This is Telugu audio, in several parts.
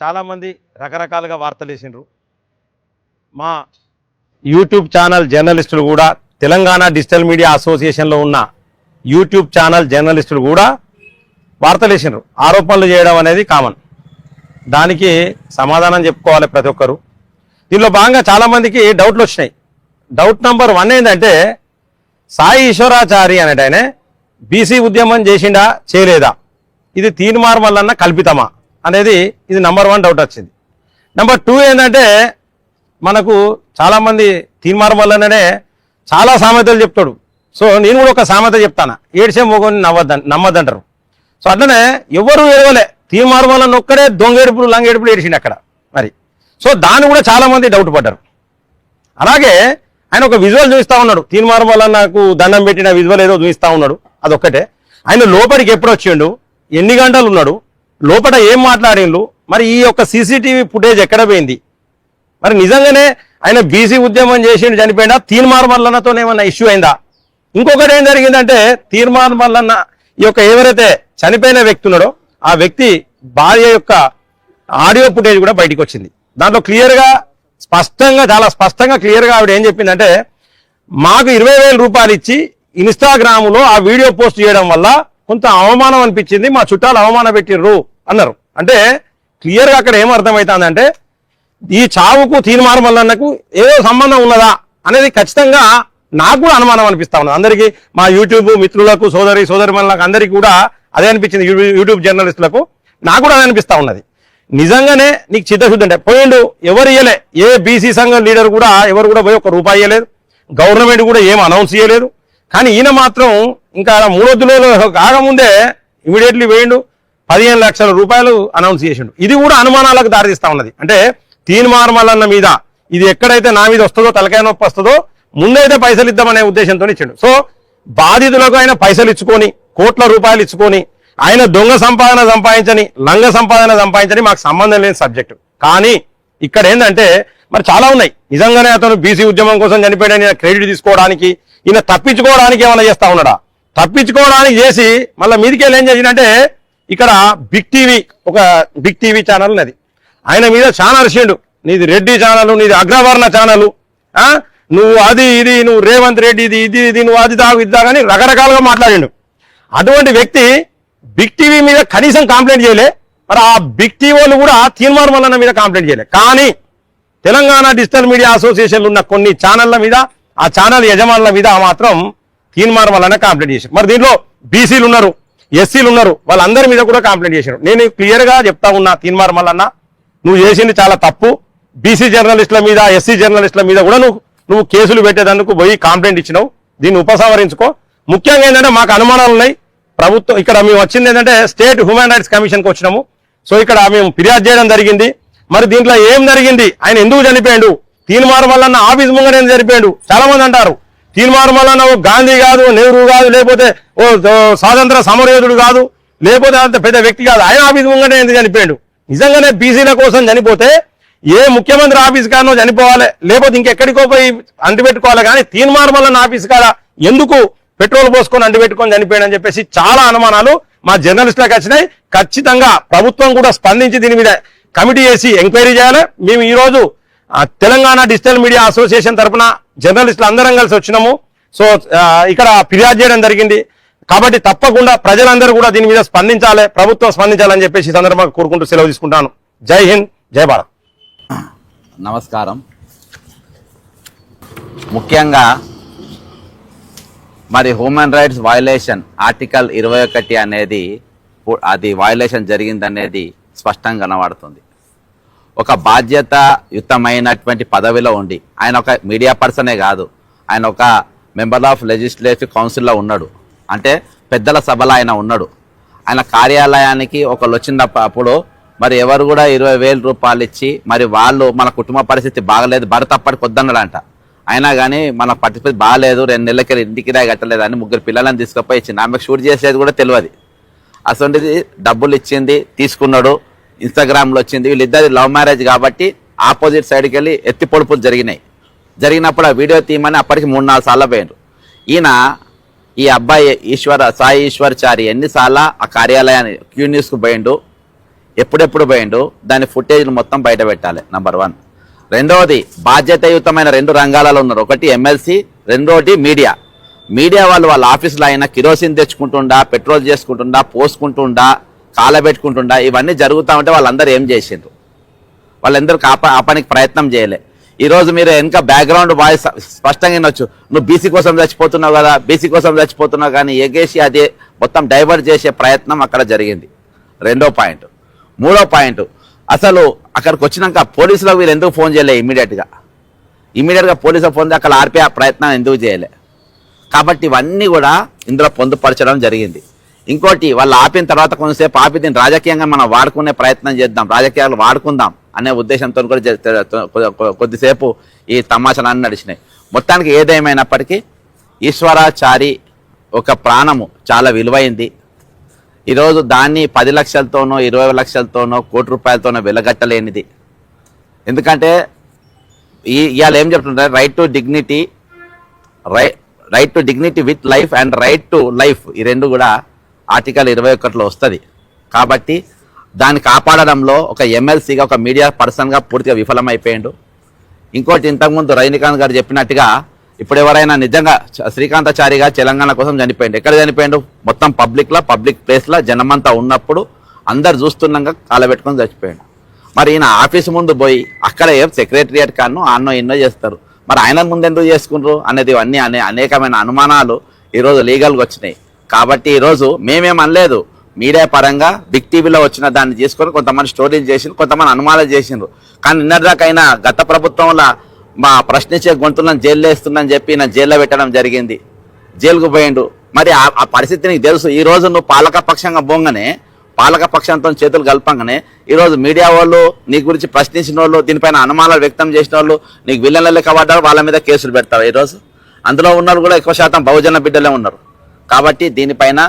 చాలామంది రకరకాలుగా వార్తలు వేసిండ్రు. మా యూట్యూబ్ ఛానల్ జర్నలిస్టులు కూడా, తెలంగాణ డిజిటల్ మీడియా అసోసియేషన్లో ఉన్న యూట్యూబ్ ఛానల్ జర్నలిస్టులు కూడా వార్తలు వేసిండ్రు. ఆరోపణలు చేయడం అనేది కామన్, దానికి సమాధానం చెప్పుకోవాలి ప్రతి ఒక్కరు. దీనిలో భాగంగా చాలామందికి డౌట్లు వచ్చినాయి. డౌట్ నెంబర్ 1 ఏంటంటే, సాయి ఈశ్వరాచారి అనేట ఆయన బీసీ ఉద్యమం చేసిండా చేయలేదా, ఇది తీన్మార్ మల్లన్న కల్పితమా అనేది ఇది నెంబర్ 1 డౌట్ వచ్చింది. నెంబర్ 2 ఏంటంటే, మనకు చాలామంది తీన్మార్ మల్లన్ననే చాలా సామెతలు చెప్తాడు. సో నేను కూడా ఒక సామెత చెప్తాను, ఏడ్చే మొగని నమ్మద్దంటారు. సో అట్లనే ఎవరు ఏడవలే, తీన్మార్ మల్లన్న ఒక్కడే దొంగేడుపులు లంగేడుపులు ఏడిచిండు అక్కడ మరి. సో దాన్ని కూడా చాలామంది డౌట్ పడ్డారు. అలాగే ఆయన ఒక విజువల్ చూపిస్తూ ఉన్నాడు, తీన్మార్ మల్లన్నకు దండం పెట్టిన విజువల్ ఏదో చూపిస్తూ ఉన్నాడు. అదొక్కటే. ఆయన లోపలికి ఎప్పుడు వచ్చిండు, ఎన్ని గంటలు ఉన్నాడు, లోపల ఏం మాట్లాడిండు, మరి ఈ యొక్క సీసీటీవీ ఫుటేజ్ ఎక్కడ పోయింది, మరి నిజంగానే ఆయన బీసీ ఉద్యమం చేసిండు చనిపోయినా, తీన్మార్ మల్లన్నతో ఏమన్నా ఇష్యూ అయిందా? ఇంకొకటి ఏం జరిగిందంటే, తీన్మార్ మల్లన్న ఈ యొక్క ఎవరైతే చనిపోయిన వ్యక్తి ఉన్నాడో ఆ వ్యక్తి భార్య యొక్క ఆడియో ఫుటేజ్ కూడా బయటకు వచ్చింది. దాంట్లో క్లియర్గా స్పష్టంగా, చాలా స్పష్టంగా క్లియర్గా ఆవిడ ఏం చెప్పిందంటే, మాకు 20,000 రూపాయలు ఇచ్చి ఇన్స్టాగ్రామ్లో ఆ వీడియో పోస్ట్ చేయడం వల్ల కొంత అవమానం అనిపించింది, మా చుట్టాలు అవమానం పెట్టిర్రు అన్నారు. అంటే క్లియర్గా అక్కడ ఏం అర్థమవుతుందంటే, ఈ చావుకు తీన్మార్ మల్లన్నకు ఏదో సంబంధం ఉన్నదా అనేది ఖచ్చితంగా నాకు కూడా అనుమానం అనిపిస్తా ఉన్నది. అందరికీ, మా యూట్యూబ్ మిత్రులకు, సోదరిమణులకు అందరికీ కూడా అదే అనిపించింది. యూట్యూబ్ జర్నలిస్టులకు నాకు కూడా అదే అనిపిస్తా ఉన్నది. నిజంగానే నీకు చిత్తశుద్ధి అంటే పోయిండు, ఎవరు ఇయ్యలే, ఏ బీసీ సంఘం లీడర్ కూడా ఎవరు కూడా పోయి 1 రూపాయి ఇయ్యలేదు, గవర్నమెంట్ కూడా ఏం అనౌన్స్ చేయలేదు. కానీ ఈయన మాత్రం ఇంకా 3 రోజులలో కాకముందే ఇమీడియట్లీ వేయండు, 15 లక్షల రూపాయలు అనౌన్స్ చేసిండు. ఇది కూడా అనుమానాలకు దారితీస్తా ఉన్నది. అంటే తీన్మార్ మల్లన్న మీద ఇది ఎక్కడైతే నా మీద వస్తుందో, తలకాయ నొప్పి వస్తుందో, ముందైతే పైసలు ఇద్దామనే ఉద్దేశంతో ఇచ్చిండు. సో బాధితులకు ఆయన పైసలు ఇచ్చుకొని, కోట్ల రూపాయలు ఇచ్చుకొని, ఆయన దొంగ సంపాదన సంపాదించని, లంగ సంపాదన సంపాదించని మాకు సంబంధం లేని సబ్జెక్టు. కానీ ఇక్కడ ఏంటంటే, మరి చాలా ఉన్నాయి. నిజంగానే అతను బీసీ ఉద్యమం కోసం చనిపోయాడని క్రెడిట్ తీసుకోవడానికి, ఈయన తప్పించుకోవడానికి ఏమైనా చేస్తా ఉన్నాడా? తప్పించుకోవడానికి చేసి మళ్ళీ మీదికెళ్ళి ఏం చేసిందంటే, ఇక్కడ ఒక బిగ్ టీవీ ఛానల్ ఉన్నది, ఆయన మీద చాలా అరిచిండు, నీది రెడ్డి ఛానల్, నీది అగ్రవర్ణ ఛానల్, నువ్వు అది ఇది, నువ్వు రేవంత్ రెడ్డి ఇది నువ్వు అది దాగు ఇది దాగని రకరకాలుగా మాట్లాడిండు. అటువంటి వ్యక్తి బిగ్ టీవీ మీద కనీసం కంప్లైంట్ చేయలే. మరి ఆ బిగ్ టీవీ వాళ్ళు కూడా తీన్మార్ మల్లన్న మీద కంప్లైంట్ చేయలే. కానీ తెలంగాణ డిజిటల్ మీడియా అసోసియేషన్లు ఉన్న కొన్ని ఛానళ్ల మీద, ఆ ఛానల్ యజమానుల మీద మాత్రం తీన్మార్ మల్లన్న కంప్లైంట్ చేశారు. మరి దీంట్లో బీసీలు ఉన్నారు, ఎస్సీలు ఉన్నారు, వాళ్ళందరి మీద కూడా కంప్లైంట్ చేశారు. నేను క్లియర్గా చెప్తా ఉన్నా, తీన్మార్ మల్లన్న నువ్వు చేసింది చాలా తప్పు. బీసీ జర్నలిస్టుల మీద, ఎస్సీ జర్నలిస్టుల మీద కూడా నువ్వు కేసులు పెట్టేందుకు పోయి కంప్లైంట్ ఇచ్చినావు. దీన్ని ఉపసంహరించుకో. ముఖ్యంగా ఏంటంటే, మాకు అనుమానాలు ఉన్నాయి. ప్రభుత్వం ఇక్కడ మేము వచ్చింది ఏంటంటే, స్టేట్ హ్యూమన్ రైట్స్ కమిషన్కి వచ్చినాము. సో ఇక్కడ మేము ఫిర్యాదు చేయడం జరిగింది. మరి దీంట్లో ఏం జరిగింది, ఆయన ఎందుకు చనిపోయాడు, తీన్మార్ మల్లన్న ఆఫీస్ ముంగనే చనిపోయాడు. చాలా మంది అంటారు తీన్మార్ మల్లన్న ఓ గాంధీ కాదు, నెహ్రూ కాదు, లేకపోతే ఓ స్వాతంత్ర సమరయోధుడు కాదు, లేకపోతే అంత పెద్ద వ్యక్తి కాదు, ఆయన ఆఫీస్ ముంగనే ఎందుకు చనిపోయాడు? నిజంగానే బీసీల కోసం చనిపోతే ఏ ముఖ్యమంత్రి ఆఫీస్ కానో చనిపోవాలి, లేకపోతే ఇంకెక్కడికో పోయి అంటిపెట్టుకోవాలి. కానీ తీన్మార్ మల్లన్న ఆఫీస్ కాడ ఎందుకు పెట్రోల్ పోసుకొని అంటిపెట్టుకొని చనిపోయాడని చెప్పేసి చాలా అనుమానాలు మా జర్నలిస్టులకు వచ్చినాయి. ఖచ్చితంగా ప్రభుత్వం కూడా స్పందించి దీని మీద కమిటీ చేసి ఎంక్వైరీ చేయాలి. మేము ఈరోజు తెలంగాణ డిజిటల్ మీడియా అసోసియేషన్ తరఫున జర్నలిస్టులు అందరం కలిసి వచ్చినాము. సో ఇక్కడ ఫిర్యాదు చేయడం జరిగింది. కాబట్టి తప్పకుండా ప్రజలందరూ కూడా దీని మీద స్పందించాలి, ప్రభుత్వం స్పందించాలని చెప్పేసి సందర్భంగా కోరుకుంటూ సెలవు తీసుకుంటాను. జై హింద్, జై భారత్. నమస్కారం. ముఖ్యంగా మరి హ్యూమన్ రైట్స్ వయలేషన్ ఆర్టికల్ 21 అనేది అది వయలేషన్ జరిగిందనేది స్పష్టంగా కనబడుతుంది. ఒక బాధ్యతాయుతమైనటువంటి పదవిలో ఉండి, ఆయన ఒక మీడియా పర్సనే కాదు, ఆయన ఒక మెంబర్ ఆఫ్ లెజిస్లేటివ్ కౌన్సిల్లో ఉన్నాడు, అంటే పెద్దల సభలో ఆయన ఉన్నాడు. ఆయన కార్యాలయానికి ఒకళ్ళు వచ్చినప్పుడు మరి ఎవరు కూడా 20,000 రూపాయలు ఇచ్చి, మరి వాళ్ళు మన కుటుంబ పరిస్థితి బాగలేదు, భర్త అప్పటికి వద్దన్నాడంట. అయినా కానీ మన పరిస్థితి బాగాలేదు, 2 నెలలకి ఇంటికి కట్టలేదు అని 3 పిల్లలను తీసుకుపోయి ఇచ్చింది. ఆమెకు షూట్ చేసేది కూడా తెలియదు. అసలు డబ్బులు ఇచ్చింది, తీసుకున్నాడు, ఇన్స్టాగ్రామ్లో వచ్చింది. వీళ్ళిద్దరి లవ్ మ్యారేజ్ కాబట్టి ఆపోజిట్ సైడ్కి వెళ్ళి ఎత్తి పొడుపులు జరిగినప్పుడు ఆ వీడియో తీయమని అప్పటికి 3-4 సార్లు పోయారు. ఈయన ఈ అబ్బాయి సాయి ఈశ్వర్ చారి ఎన్నిసార్లు ఆ కార్యాలయాన్ని క్యూ న్యూస్కు పోయిండు, ఎప్పుడెప్పుడు పోయిండు, దాని ఫుటేజ్లు మొత్తం బయట పెట్టాలి. నంబర్ 1. రెండవది, బాధ్యతాయుతమైన 2 రంగాలలో ఉన్నారు. ఒకటి ఎమ్మెల్సీ, రెండోటి మీడియా. మీడియా వాళ్ళు వాళ్ళ ఆఫీసులో అయినా కిరోసిన్ తెచ్చుకుంటుండా, పెట్రోల్ చేసుకుంటుండా, పోసుకుంటుండా, కాలబెట్టుకుంటుండా, ఇవన్నీ జరుగుతూ ఉంటే వాళ్ళందరూ ఏం చేసిండ్రు? వాళ్ళందరూ ఆపడానికి ప్రయత్నం చేయలే. ఈరోజు మీరు వెనక బ్యాక్గ్రౌండ్ వాయిస్ స్పష్టంగా వినొచ్చు. నువ్వు బీసీ కోసం చచ్చిపోతున్నావు కదా, బీసీ కోసం చచ్చిపోతున్నావు కానీ ఎగేసి అదే మొత్తం డైవర్ట్ చేసే ప్రయత్నం అక్కడ జరిగింది. 2వ పాయింట్. 3వ పాయింట్, అసలు అక్కడికి వచ్చినాక పోలీసులకు వీళ్ళు ఎందుకు ఫోన్ చేయలే? ఇమీడియట్గా పోలీసులకు ఫోన్ అక్కడ ఆర్పే ప్రయత్నం ఎందుకు చేయలే? కాబట్టి ఇవన్నీ కూడా ఇందులో పొందుపరచడం జరిగింది. ఇంకోటి, వాళ్ళు ఆపిన తర్వాత కొంతసేపు ఆపి దీన్ని రాజకీయంగా మనం వాడుకునే ప్రయత్నం చేద్దాం, రాజకీయాలు వాడుకుందాం అనే ఉద్దేశంతో కూడా కొద్దిసేపు ఈ తమాషాలన్నీ నడిచినాయి. మొత్తానికి ఏదేమైనప్పటికీ ఈశ్వరాచారి ఒక ప్రాణము చాలా విలువైంది. ఈరోజు దాన్ని 10 లక్షలతోనో 20 లక్షలతోనో కోటి రూపాయలతోనో వెలగట్టలేనిది. ఎందుకంటే ఇవాళ ఏం చెప్తుంటారు, right to dignity with life and right to life, ఈ 2 కూడా ఆర్టికల్ 21లో వస్తుంది. కాబట్టి దాన్ని కాపాడడంలో ఒక ఎమ్మెల్సీగా, ఒక మీడియా పర్సన్గా పూర్తిగా విఫలమైపోయాడు. ఇంకోటి, ఇంతకుముందు రజనీకాంత్ గారు చెప్పినట్టుగా ఇప్పుడు ఎవరైనా నిజంగా శ్రీకాంతాచారిగా తెలంగాణ కోసం చనిపోయిండు. ఎక్కడ చనిపోయిండు? మొత్తం పబ్లిక్ ప్లేస్లో జనమంతా ఉన్నప్పుడు అందరు చూస్తున్నాక కాలబెట్టుకొని చచ్చిపోయాడు. మరి ఈయన ఆఫీస్ ముందు పోయి అక్కడ ఏం సెక్రటరియట్ కాను అన్నో ఎన్నో చేస్తారు, మరి ఆయన ముందు ఎందుకు చేసుకుంటారు అనేది అన్నీ అనేకమైన అనుమానాలు ఈరోజు లీగల్గా వచ్చినాయి. కాబట్టి ఈరోజు మేమేం అనలేదు, మీడియా పరంగా బిగ్ టీవీలో వచ్చిన దాన్ని తీసుకొని కొంతమంది స్టోరీలు చేసిండ్రు, కొంతమంది అనుమానాలు చేసిండ్రు. కానీ నిన్నటిదాకైనా గత ప్రభుత్వంలో మా ప్రశ్నించే గొంతులను జైల్లో వేస్తుందని చెప్పి నా జైల్లో పెట్టడం జరిగింది, జైలుకు పోయిండు. మరి ఆ పరిస్థితి నీకు తెలుసు. ఈ రోజు నువ్వు పాలకపక్షంగా పోగానే, పాలకపక్షంతో చేతులు కలపంగానే ఈరోజు మీడియా వాళ్ళు నీ గురించి ప్రశ్నించిన వాళ్ళు, దీనిపైన అనుమానాలు వ్యక్తం చేసిన వాళ్ళు నీకు విల్లన్ల లెక్క పడ్డారు, వాళ్ళ మీద కేసులు పెడతారు. ఈరోజు అందులో ఉన్న వాళ్ళు కూడా ఎక్కువ శాతం బహుజన బిడ్డలే ఉన్నారు. కాబట్టి దీనిపైన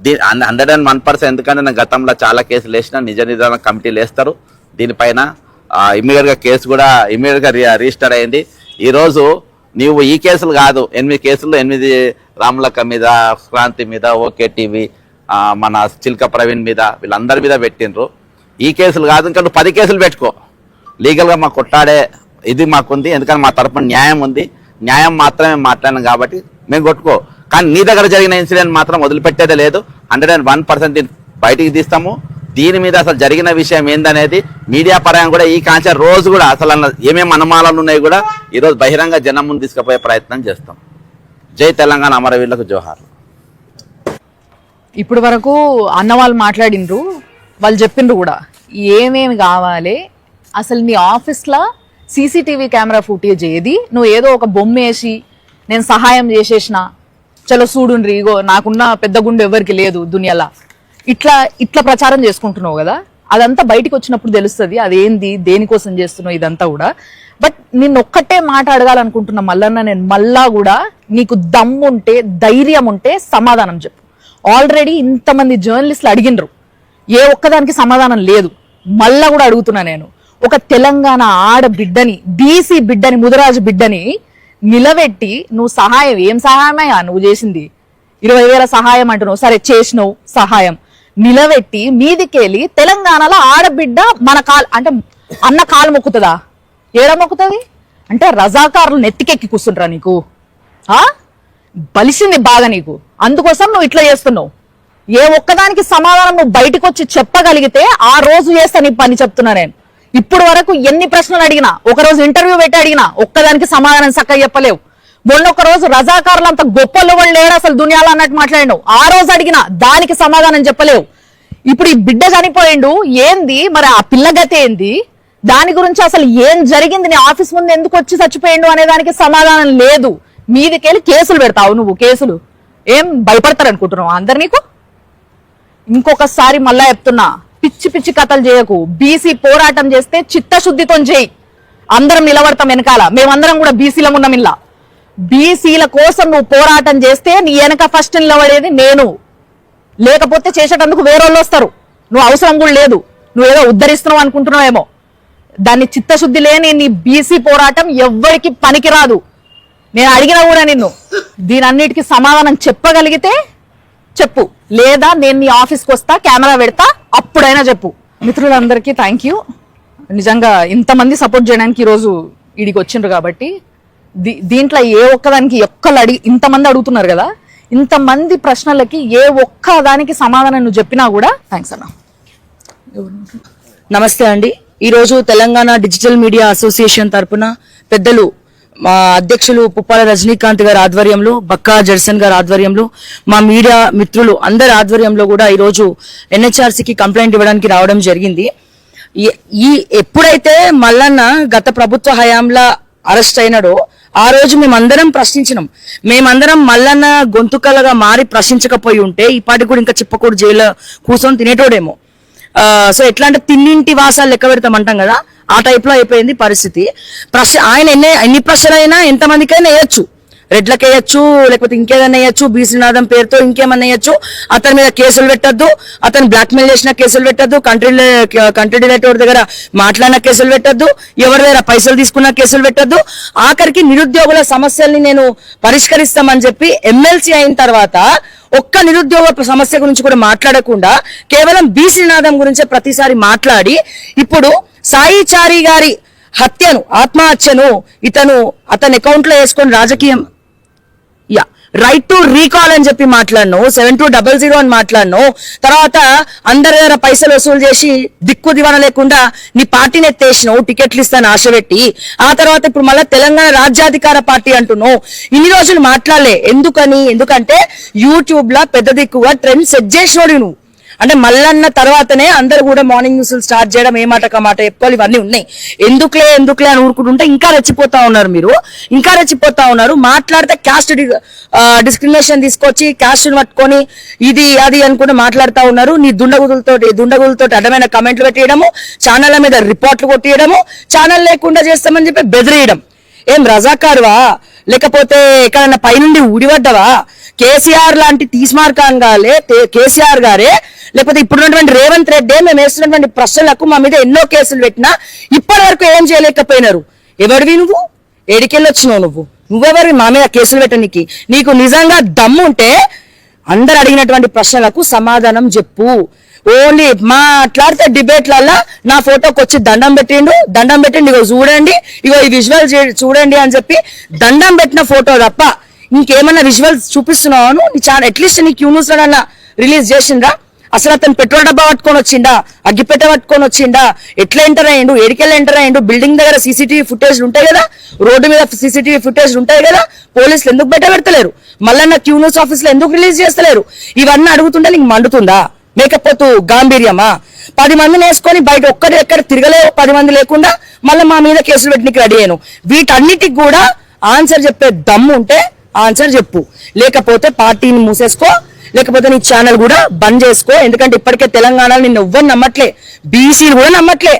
101%, ఎందుకంటే నేను గతంలో చాలా కేసులు వేసిన, నిజ నిర్ధారణ కమిటీలు వేస్తారు. దీనిపైన ఇమ్మీడియట్గా కేసు కూడా ఇమ్మీడియట్గా రిజిస్టర్ అయింది. ఈరోజు నీవు ఈ కేసులు కాదు, 8 కేసులు, 8 రాములక్క మీద, క్రాంతి మీద, ఓకే టీవీ, మన చిల్క ప్రవీణ్ మీద, వీళ్ళందరి మీద పెట్టిండ్రు. ఈ కేసులు కాదు, ఇంకా నువ్వు 10 కేసులు పెట్టుకో. లీగల్గా మాకు కొట్టాడే ఇది మాకుంది, ఎందుకంటే మా తరపున న్యాయం ఉంది, న్యాయం మాత్రమే మాట్లాడినాం కాబట్టి మేము కొట్టుకో. కానీ నీ దగ్గర జరిగిన ఇన్సిడెంట్ మాత్రం వదిలిపెట్టేదే లేదు. 101% బయటికి తీస్తాము. దీని మీద అసలు జరిగిన విషయం ఏందనేది మీడియా పరంగా కూడా ఈ కాన్సర్ రోజు కూడా అసలు ఏమేమి అనుమానాలు ఉన్నాయి కూడా ఈరోజు బహిరంగ జనం ముందు తీసుకుపోయే ప్రయత్నం చేస్తాం. జై తెలంగాణ, అమరవీరులకు జోహార్. ఇప్పుడు వరకు అన్న వాళ్ళు మాట్లాడిండ్రు, వాళ్ళు చెప్పిండ్రు కూడా ఏమేమి కావాలి, అసలు నీ ఆఫీస్లో సీసీటీవీ కెమెరా ఫుటేజ్ ఏది, నువ్వు ఏదో ఒక బొమ్మ వేసి నేను సహాయం చేసేసిన, చలో చూడుండ్రి, ఇగో నాకున్న పెద్ద గుండె ఎవరికి లేదు దునియాలా, ఇట్లా ప్రచారం చేసుకుంటున్నావు కదా, అదంతా బయటికి వచ్చినప్పుడు తెలుస్తుంది అదేంది, దేనికోసం చేస్తున్నావు ఇదంతా కూడా. బట్ నిన్ను ఒక్కటే మాట అడగాలనుకుంటున్నా మల్లన్న, నేను మళ్ళా కూడా నీకు దమ్ముంటే, ధైర్యం ఉంటే సమాధానం చెప్పు. ఆల్రెడీ ఇంతమంది జర్నలిస్టులు అడిగినరు, ఏ ఒక్కదానికి సమాధానం లేదు. మళ్ళా కూడా అడుగుతున్నా నేను, ఒక తెలంగాణ ఆడబిడ్డని, బీసీ బిడ్డని, ముదిరాజు బిడ్డని నిలబెట్టి నువ్వు సహాయం, ఏం సహాయమయ్యా నువ్వు చేసింది? 20,000 సహాయం అంటున్నావు, సరే చేసినావు సహాయం, నిలబెట్టి మీదికెళ్ళి తెలంగాణలో ఆడబిడ్డ మన అంటే అన్న కాలు మొక్కుతుందా? ఏడ మొక్కుతుంది అంటే రజాకారులు నెత్తికెక్కి కూర్చుంటారా నీకు? బలిసింది బాగా నీకు, అందుకోసం నువ్వు ఇట్లా చేస్తున్నావు. ఏ ఒక్కదానికి సమాధానం నువ్వు బయటకు వచ్చి చెప్పగలిగితే ఆ రోజు చేస్తా నీ పని, చెప్తున్నా నేను. ఇప్పుడు వరకు ఎన్ని ప్రశ్నలు అడిగినా, ఒకరోజు ఇంటర్వ్యూ పెట్టి అడిగినా ఒక్కదానికి సమాధానం చక్కగా చెప్పలేవు. మొన్న ఒక రోజు రజాకారులు అంత గొప్పలు వాళ్ళు లేరు అసలు దునియాలో అన్నట్టు మాట్లాడినావు, ఆ రోజు అడిగినా దానికి సమాధానం చెప్పలేవు. ఇప్పుడు ఈ బిడ్డ చనిపోయిండు, ఏంది మరి ఆ పిల్లగతి ఏంది, దాని గురించి అసలు ఏం జరిగింది, నీ ఆఫీస్ ముందు ఎందుకు వచ్చి చచ్చిపోయిండు అనే దానికి సమాధానం లేదు. మీదికెళ్ళి కేసులు పెడతావు నువ్వు. కేసులు ఏం భయపడతారు అనుకుంటున్నావు అందరు నీకు? ఇంకొకసారి మళ్ళా చెప్తున్నా, పిచ్చి పిచ్చి కథలు చేయకు. బీసీ పోరాటం చేస్తే చిత్తశుద్ధితో చేయి, అందరం నిలబడతాం వెనకాల. మేమందరం కూడా బీసీలం ఉన్నాం. ఇలా బీసీల కోసం నువ్వు పోరాటం చేస్తే నీ వెనక ఫస్ట్ నిలబడేది నేను, లేకపోతే చేసేటందుకు వేరేళ్ళు వస్తారు. నువ్వు అవసరం కూడా లేదు, నువ్వేదో ఉద్ధరిస్తున్నావు అనుకుంటున్నావేమో. దాన్ని చిత్తశుద్ధి లేని నీ బీసీ పోరాటం ఎవ్వరికి పనికిరాదు. నేను అడిగినా కూడా నిన్ను దీనన్నిటికీ సమాధానం చెప్పగలిగితే చెప్పు, లేదా నేను నీ ఆఫీస్కి వస్తా, కెమెరా పెడతా, అప్పుడైనా చెప్పు. మిత్రులందరికీ థ్యాంక్ యూ. నిజంగా ఇంతమంది సపోర్ట్ చేయడానికి ఈరోజు ఈడికి వచ్చిండ్రు కాబట్టి దీంట్లో ఏ ఒక్కదానికి ఇంతమంది అడుగుతున్నారు కదా, ఇంతమంది ప్రశ్నలకి ఏ ఒక్క దానికి సమాధానం నువ్వు చెప్పినా కూడా థ్యాంక్స్ అన్న. నమస్తే అండి. ఈరోజు తెలంగాణ డిజిటల్ మీడియా అసోసియేషన్ తరపున పెద్దలు మా అధ్యక్షులు పుప్పాల రజనీకాంత్ గారి ఆధ్వర్యంలో, బక్కా జడ్సన్ గారి ఆధ్వర్యంలో, మా మీడియా మిత్రులు అందరి ఆధ్వర్యంలో కూడా ఈరోజు ఎన్హెచ్ఆర్సీకి కంప్లైంట్ ఇవ్వడానికి రావడం జరిగింది. ఎప్పుడైతే మల్లన్న గత ప్రభుత్వ హయాంలో అరెస్ట్ అయినాడో ఆ రోజు మేమందరం ప్రశ్నించినాం. మేమందరం మల్లన్న గొంతుకలుగా మారి ప్రశ్నించకపోయి ఉంటే ఈ పాటికి కూడా ఇంకా చిప్పకూడు జైల్లో కూర్చొని తినేటోడేమో. సో ఎట్లా అంటే తిన్నింటి వాసాలు లెక్క పెడతామంటాం కదా, ఆ టైప్ లో అయిపోయింది పరిస్థితి. ఆయన ఎన్ని ప్రశ్నలైనా ఎంతమందికైనా వేయచ్చు, రెడ్లకు వేయచ్చు, లేకపోతే ఇంకేదైనా వేయచ్చు, బీసీనాథం పేరుతో ఇంకేమన్నా వేయచ్చు. అతని మీద కేసులు పెట్టద్దు, అతను బ్లాక్ మెయిల్ చేసిన కేసులు పెట్టద్దు, కంట్రీ డిలైటర్ దగ్గర మాట్లాడిన కేసులు పెట్టద్దు, ఎవరి దగ్గర పైసలు తీసుకున్న కేసులు పెట్టద్దు. ఆఖరికి నిరుద్యోగుల సమస్యల్ని నేను పరిష్కరిస్తామని చెప్పి ఎమ్మెల్సీ అయిన తర్వాత ఒక్క నిరుద్యోగ సమస్య గురించి కూడా మాట్లాడకుండా కేవలం బీసీనాథం గురించే ప్రతిసారి మాట్లాడి ఇప్పుడు సాయిచారి గారి ఆత్మహత్యను అతని అకౌంట్ లో వేసుకొని రాజకీయం రైట్ టు రీకాల్ అని చెప్పి మాట్లాడినావు, 7200 అని మాట్లాడినావు. తర్వాత అందరి దగ్గర పైసలు వసూలు చేసి దిక్కు దివాన లేకుండా నీ పార్టీని ఎత్తేసినావు, టికెట్లు ఇస్తాను ఆశ పెట్టి. ఆ తర్వాత ఇప్పుడు మళ్ళీ తెలంగాణ రాజ్యాధికార పార్టీ అంటున్నావు. ఇన్ని రోజులు మాట్లాడలే ఎందుకంటే యూట్యూబ్ లా పెద్ద దిక్కుగా ట్రెండ్ సెట్ చేసినోడు నువ్వు. అంటే మల్లన్న తర్వాతనే అందరు కూడా మార్నింగ్ న్యూస్ స్టార్ట్ చేయడం, ఏ మాట మాట చెప్పుకోవాలి, ఇవన్నీ ఉన్నాయి. ఎందుకులే అని ఊరుకుంటుంటే ఇంకా రెచ్చిపోతా ఉన్నారు. మాట్లాడితే క్యాస్ట్ డిస్క్రిమినేషన్ తీసుకొచ్చి క్యాస్ట్ పట్టుకొని ఇది అది అనుకుంటూ మాట్లాడుతూ ఉన్నారు. నీ దుండగులతో అడ్డమైన కమెంట్లు పెట్టేయడము, ఛానళ్ల మీద రిపోర్ట్లు కొట్టియడము, ఛానల్ లేకుండా చేస్తామని చెప్పి బెదిరియడం. ఏం రజాకారువా, లేకపోతే ఎక్కడన్నా పైనుండి ఊడిపడ్డవా? కేసీఆర్ లాంటి తీస్మార్కాన్ కేసీఆర్ గారే, లేకపోతే ఇప్పుడున్నటువంటి రేవంత్ రెడ్డి మేము వేస్తున్నటువంటి ప్రశ్నలకు మా మీద ఎన్నో కేసులు పెట్టినా ఇప్పటి వరకు ఏం చేయలేకపోయినారు. ఎవరివి నువ్వు? ఏడికెళ్ళి వచ్చినావు నువ్వెవరివి మా మీద కేసులు పెట్టడానికి? నీకు నిజంగా దమ్ముంటే అందరు అడిగినటువంటి ప్రశ్నలకు సమాధానం చెప్పు. ఓన్లీ మాట్లాడితే డిబేట్లల్లా నా ఫోటోకి వచ్చి దండం పెట్టిండు, ఇగో చూడండి, ఇగో ఈ విజువల్ చూడండి అని చెప్పి దండం పెట్టిన ఫోటో తప్ప ఇంకేమన్నా విజువల్స్ చూపిస్తున్నావు? నీ అట్లీస్ట్ నీ క్యూ న్యూస్ లో రిలీజ్ చేసిండ్రా? అసలు అతను పెట్రోల్ డబ్బా పట్టుకొని వచ్చిండా, అగ్గిపెట్ట పట్టుకొని వచ్చిండా, ఎట్లా ఎంటర్ అయ్యిండు, ఎడికెళ్ళి ఎంటర్ అయ్యిండు? బిల్డింగ్ దగ్గర సీసీటీవీ ఫుటేజ్ ఉంటాయి కదా, రోడ్డు మీద సీసీటీవీ ఫుటేజ్ ఉంటాయి కదా, పోలీసులు ఎందుకు పెడతలేరు? మళ్ళీ క్యూ న్యూస్ ఆఫీస్ లో ఎందుకు రిలీజ్ చేస్తలేరు? ఇవన్నీ అడుగుతుంటే నీకు మండుతుందా? మేకపోతు గాంభీర్యమా? 10 మందిని వేసుకొని బయట ఎక్కడ తిరగలేవు, 10 మంది లేకుండా మళ్ళీ మా మీద కేసులు పెట్టడానికి రెడీ అయ్యాను. వీటన్నిటికి కూడా ఆన్సర్ చెప్పే దమ్ము ఉంటే ఆన్సర్ చెప్పు, లేకపోతే పార్టీని మూసేసుకో, లేకపోతే నీ ఛానల్ కూడా బంద్ చేసుకో. ఎందుకంటే ఇప్పటికే తెలంగాణలో నిన్ను ఎవ్వరు నమ్మట్లే, బీసీలు కూడా నమ్మట్లే.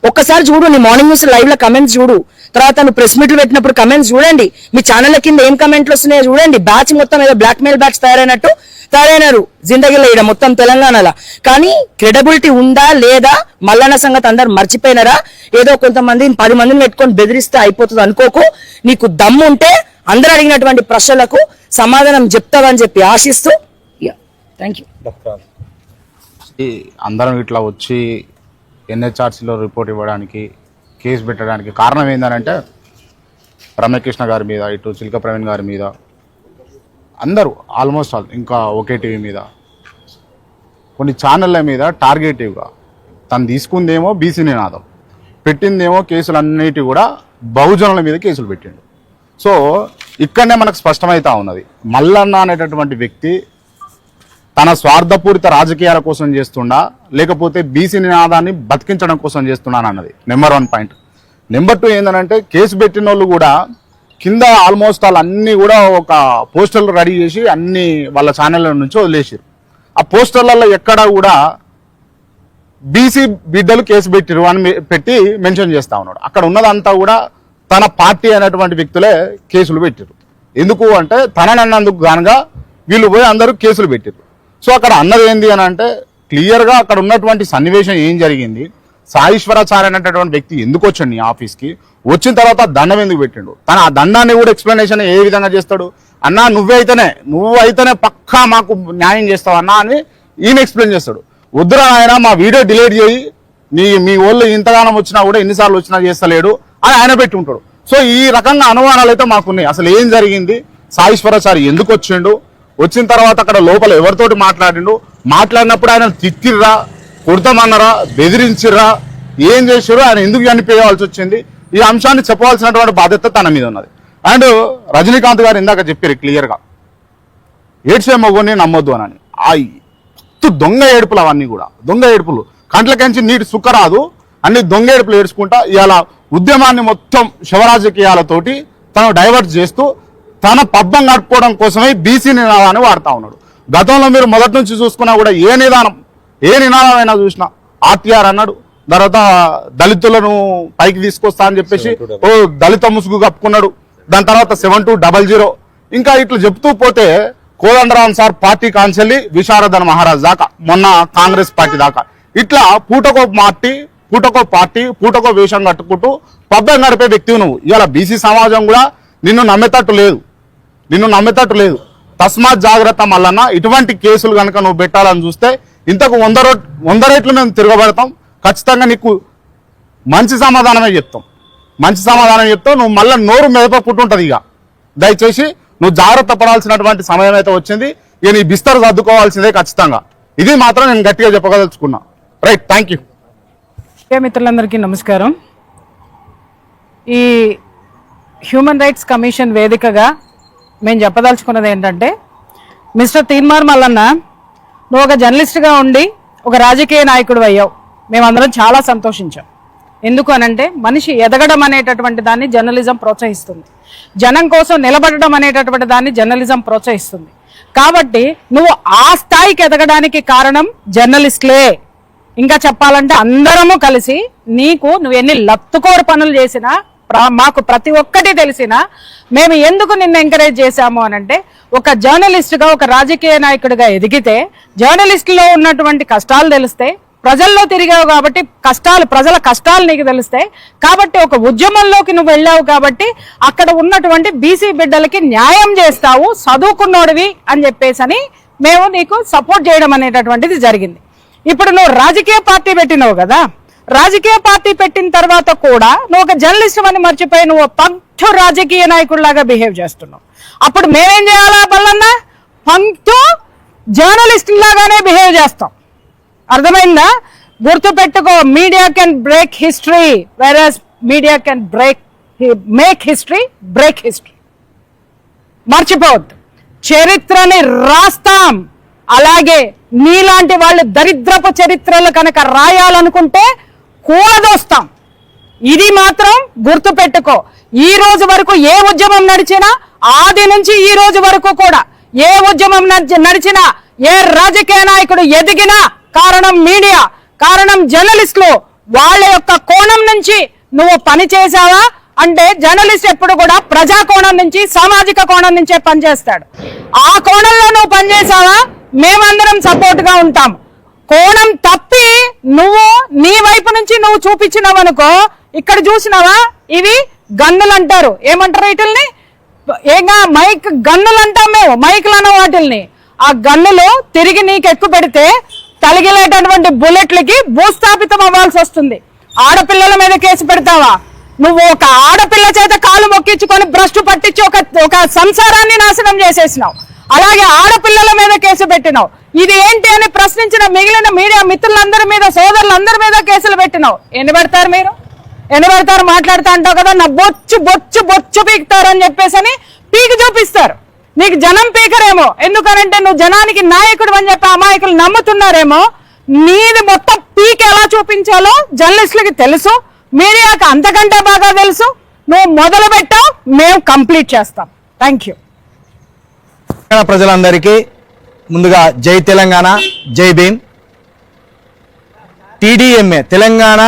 ఒక్కసారి చూడు, నీ మార్నింగ్ న్యూస్ లైవ్ లో కమెంట్స్ చూడు, తర్వాత నువ్వు ప్రెస్ మీట్లు పెట్టినప్పుడు కమెంట్స్ చూడండి, మీ ఛానల్ కింద ఏం కమెంట్లు వస్తున్నాయో చూడండి. బ్యాచ్ మొత్తం ఏదో బ్లాక్ మెయిల్ బ్యాచ్ తయారైనారు జిందగీలో ఇక్కడ మొత్తం తెలంగాణలో. కానీ క్రెడిబిలిటీ ఉందా లేదా? మల్లన్న సంగతి అందరు మర్చిపోయినారా? ఏదో కొంతమంది 10 మందిని పెట్టుకొని బెదిరిస్తే అయిపోతుంది అనుకోకు. నీకు దమ్ము ఉంటే అందరు అడిగినటువంటి ప్రశ్నలకు సమాధానం చెప్తావని చెప్పి ఆశిస్తూ థ్యాంక్ యూ. అందరం ఇట్లా వచ్చి ఎన్హెచ్ఆర్సీలో రిపోర్ట్ ఇవ్వడానికి, కేసు పెట్టడానికి కారణం ఏంటంటే రమ్యకృష్ణ గారి మీద, ఇటు చిలక ప్రవీణ్ గారి మీద, అందరూ ఆల్మోస్ట్ ఇంకా ఒకే టీవీ మీద, కొన్ని ఛానళ్ళ మీద టార్గెటివ్గా తను తీసుకుందేమో బీసీ నినాదం, పెట్టిందేమో కేసులన్నిటి కూడా బహుజనుల మీద కేసులు పెట్టిండు. సో ఇక్కడనే మనకు స్పష్టమవుతా ఉన్నది, మల్లన్న అనేటటువంటి వ్యక్తి తన స్వార్థపూరిత రాజకీయాల కోసం చేస్తుండా, లేకపోతే బీసీ నినాదాన్ని బతికించడం కోసం చేస్తున్నా అన్నది నెంబర్ 1 పాయింట్. నెంబర్ 2 ఏంటంటే కేసు పెట్టిన వాళ్ళు కూడా కింద ఆల్మోస్ట్ అన్నీ కూడా ఒక పోస్టర్లు రెడీ చేసి అన్ని వాళ్ళ ఛానళ్ళ నుంచి వదిలేసారు. ఆ పోస్టర్లలో ఎక్కడ కూడా బీసీ బిడ్డలు కేసు పెట్టిరు అని పెట్టి మెన్షన్ చేస్తా ఉన్నాడు. అక్కడ ఉన్నదంతా కూడా తన పార్టీ అనేటువంటి వ్యక్తులే కేసులు పెట్టిరు. ఎందుకు అంటే తననందుకు గానుగా వీళ్ళు పోయి అందరూ కేసులు పెట్టిరు. సో అక్కడ అన్నది ఏంది అని అంటే క్లియర్గా అక్కడ ఉన్నటువంటి సన్నివేశం ఏం జరిగింది, సాయిశ్వరాచార్య అనేటటువంటి వ్యక్తి ఎందుకు వచ్చాడు నీ ఆఫీస్కి, వచ్చిన తర్వాత దండం ఎందుకు పెట్టిండు, తన ఆ దండాన్ని కూడా ఎక్స్ప్లెనేషన్ ఏ విధంగా చేస్తాడు? అన్నా నువ్వైతేనే పక్కా మాకు న్యాయం చేస్తావు అన్నా అని ఈయన ఎక్స్ప్లెయిన్ చేస్తాడు. వద్దురా ఆయన మా వీడియో డిలీట్ చేయి, మీ వాళ్ళు ఇంతగానం వచ్చినా కూడా ఎన్నిసార్లు వచ్చినా చేస్తలేడు అని ఆయన పెట్టి ఉంటాడు. సో ఈ రకంగా అనుమానాలు అయితే మాకున్నాయి. అసలు ఏం జరిగింది, సాయిశ్వరాచారి ఎందుకు వచ్చిండు, వచ్చిన తర్వాత అక్కడ లోపల ఎవరితోటి మాట్లాడినప్పుడు ఆయన తిట్టిర్రా, కొడతామన్నారా, బెదిరించిర్రా, ఏం చేసారు, ఆయన ఎందుకు చనిపోవాల్సి వచ్చింది, ఈ అంశాన్ని చెప్పవలసినటువంటి బాధ్యత తన మీద ఉన్నది. అండ్ రజనీకాంత్ గారు ఇందాక చెప్పారు క్లియర్గా, ఏడ్చే మగోని నమ్మొద్దు అని. ఆ దొంగ ఏడుపులు అవన్నీ కూడా దొంగ ఏడుపులు, కంట్లకెంచి నీటి సుక్క రాదు, అన్ని దొంగ ఏడుపులు ఏడ్చుకుంటా ఇవాళ ఉద్యమాన్ని మొత్తం శివరాజకీయాలతోటి తను డైవర్ట్ చేస్తూ తన పబ్బం గడుపుకోవడం కోసమే బీసీ నినాదాన్ని వాడుతూ ఉన్నాడు. గతంలో మీరు మొదటి నుంచి చూసుకున్నా కూడా ఏ నినాదమైనా చూసినా ఆర్టీఆర్ అన్నాడు, తర్వాత దళితులను పైకి తీసుకొస్తా అని చెప్పేసి ఓ దళిత ముసుగు కప్పుకున్నాడు, దాని తర్వాత 7200 ఇంకా ఇట్లా చెప్తూ పోతే కోదండరాం సార్ పార్టీ కాంచెల్లి విశారదన్ మహారాజ్ దాకా, మొన్న కాంగ్రెస్ పార్టీ దాకా, ఇట్లా పూటకో పార్టీ పూటకో వేషం కట్టుకుంటూ పబ్బం గడిపే వ్యక్తివి నువ్వు. ఇవాళ బీసీ సమాజం కూడా నిన్ను నమ్మేటట్టు లేదు. తస్మాత్ జాగ్రత్త మల్లన్న, ఇటువంటి కేసులు కనుక నువ్వు పెట్టాలని చూస్తే ఇంతకు 100 రెట్లు మేము తిరగబడతాం. ఖచ్చితంగా నీకు మంచి సమాధానమే చెప్తాం. నువ్వు మళ్ళీ నోరు మెదపకుంటుంటది. ఇక దయచేసి నువ్వు జాగ్రత్త పడాల్సినటువంటి సమయం అయితే వచ్చింది. ఇక నీ బిస్తరు సర్దుకోవాల్సిందే ఖచ్చితంగా. ఇది మాత్రం నేను గట్టిగా చెప్పగలుచుకున్నా. Right, thank you. మిత్రులందరికీ నమస్కారం. ఈ హ్యూమన్ రైట్స్ కమిషన్ వేదికగా మేము చెప్పదలుచుకున్నది ఏంటంటే, మిస్టర్ తీన్మార్ మల్లన్న, నువ్వు ఒక జర్నలిస్ట్గా ఉండి ఒక రాజకీయ నాయకుడు అయ్యావు. మేమందరం చాలా సంతోషించాం. ఎందుకు అనంటే, మనిషి ఎదగడం అనేటటువంటి దాన్ని జర్నలిజం ప్రోత్సహిస్తుంది, జనం కోసం నిలబడడం అనేటటువంటి దాన్ని జర్నలిజం ప్రోత్సహిస్తుంది. కాబట్టి నువ్వు ఆ స్థాయికి ఎదగడానికి కారణం జర్నలిస్టులే. ఇంకా చెప్పాలంటే అందరము కలిసి నువ్వు ఎన్ని లత్తుకోరు పనులు చేసినా, మాకు ప్రతి ఒక్కటి తెలిసినా మేము ఎందుకు నిన్ను ఎంకరేజ్ చేశాము అనంటే, ఒక జర్నలిస్ట్గా ఒక రాజకీయ నాయకుడిగా ఎదిగితే జర్నలిస్టులో ఉన్నటువంటి కష్టాలు తెలిస్తే, ప్రజల్లో తిరిగావు కాబట్టి ప్రజల కష్టాలు నీకు తెలుస్తాయి. కాబట్టి ఒక ఉద్యమంలోకి నువ్వు వెళ్ళావు కాబట్టి అక్కడ ఉన్నటువంటి బీసీ బిడ్డలకి న్యాయం చేస్తావు, చదువుకున్నోడివి అని చెప్పేసి మేము నీకు సపోర్ట్ చేయడం అనేటటువంటిది జరిగింది. ఇప్పుడు నువ్వు రాజకీయ పార్టీ పెట్టినావు కదా, రాజకీయ పార్టీ పెట్టిన తర్వాత కూడా నువ్వు ఒక జర్నలిస్ట్ అని మర్చిపోయి నువ్వు పంక్తు రాజకీయ నాయకుడిలాగా బిహేవ్ చేస్తున్నావు. అప్పుడు మేమేం చేయాలా బల్లన్నా? పంక్తు జర్నలిస్ట్ లాగానే బిహేవ్ చేస్తాం. అర్థమైందా? గుర్తుపెట్టుకో, media can break history, versus media can make history, break history. మర్చిపోవద్దు, చరిత్రని రాస్తాం. అలాగే నీలాంటి వాళ్ళు దరిద్రపు చరిత్రలు కనుక రాయాలనుకుంటే కూలదోస్తాం. ఇది మాత్రం గుర్తుపెట్టుకో. ఈ రోజు వరకు ఏ ఉద్యమం నడిచినా, ఆది నుంచి ఈ రోజు వరకు కూడా ఏ ఉద్యమం నడిచినా, ఏ రాజకీయ నాయకుడు ఎదిగినా కారణం మీడియా, కారణం జర్నలిస్టులు. వాళ్ళ యొక్క కోణం నుంచి నువ్వు పని చేశావా అంటే, జర్నలిస్ట్ ఎప్పుడు కూడా ప్రజా కోణం నుంచి, సామాజిక కోణం నుంచే పనిచేస్తాడు. ఆ కోణంలో నువ్వు పనిచేసావా, మేమందరం సపోర్ట్ గా ఉంటాం. కోణం తప్పి నువ్వు నీ వైపు నుంచి నువ్వు చూపించినావు అనుకో, ఇక్కడ చూసినావా, ఇవి గన్నులు అంటారు. ఏమంటారు వీటిల్ని? ఏగా మైక్ గన్నులు అంటాం మేము, మైకులు అన్న వాటిల్ని. ఆ గన్నులు తిరిగి నీకు ఎక్కువ పెడితే తలిగిలేటటువంటి బుల్లెట్లకి భూస్థాపితం అవ్వాల్సి వస్తుంది. ఆడపిల్లల మీద కేసు పెడతావా? నువ్వు ఒక ఆడపిల్ల చేత కాలు మొక్కించుకొని భ్రష్టు పట్టించి ఒక సంసారాన్ని నాశనం చేసేసినావు. అలాగే ఆడపిల్లల మీద కేసు పెట్టినావు. ఇది ఏంటి అని ప్రశ్నించిన మిగిలిన మీడియా మిత్రులందరి మీద, సోదరులందరి మీద కేసులు పెట్టినావు. ఎన్ని పెడతారు మీరు? ఎన్ని పెడతారు? మాట్లాడుతూ అంటావు కదా, నా బొచ్చు బొచ్చు బొచ్చు పీకుతారు అని చెప్పేసి పీకి చూపిస్తారు. నీకు జనం పీకరేమో, ఎందుకనంటే నువ్వు జనానికి నాయకుడు అని చెప్పి అమాయకులు నమ్ముతున్నారేమో. నీది మొత్తం పీకి ఎలా చూపించాలో జర్నలిస్టులకి తెలుసు, మీడియాకి అంతకంటే బాగా తెలుసు. నువ్వు మొదలు పెట్టావు, మేము కంప్లీట్ చేస్తాం. Thank you. ప్రజలందరికీ ముందుగా జై తెలంగాణ, జై Bhim. TDMA Telangana